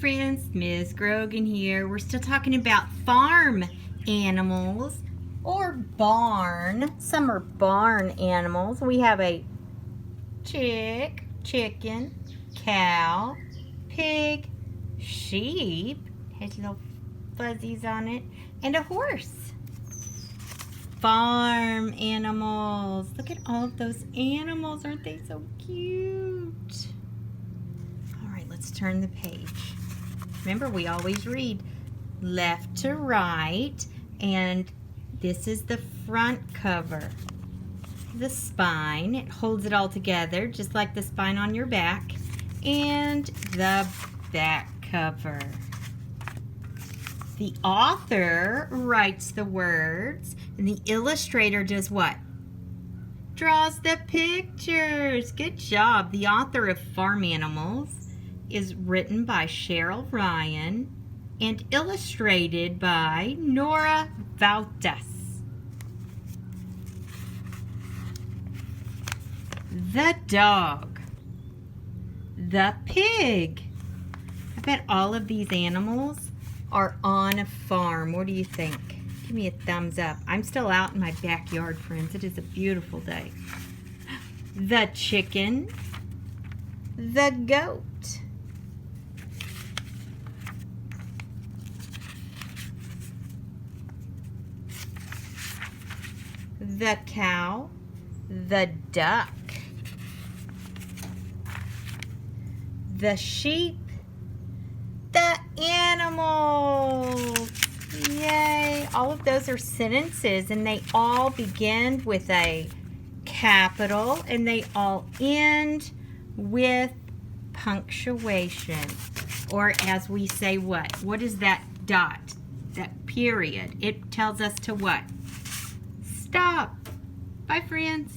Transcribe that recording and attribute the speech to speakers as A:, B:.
A: friends, Ms. Grogan here. We're still talking about farm animals or barn. Some are barn animals. We have a chicken, cow, pig, sheep, has little fuzzies on it, and a horse. Farm animals. Look at all of those animals. Aren't they so cute? All right, let's turn the page. Remember, we always read left to right, and this is the front cover. The spine, it holds it all together, just like the spine on your back, and the back cover. The author writes the words, and the illustrator does what? Draws the pictures. Good job. The author of Farm Animals is written by Cheryl Ryan and illustrated by Nora Valtes. The dog. The pig. I bet all of these animals are on a farm. What do you think? Give me a thumbs up. I'm still out in my backyard, friends. It is a beautiful day. The chicken. The goat. The cow. The duck. The sheep. The animals. Yay. All of those are sentences, and they all begin with a capital, and they all end with punctuation. Or as we say, what? What is that dot? That period. It tells us to what? Stop. Bye, friends.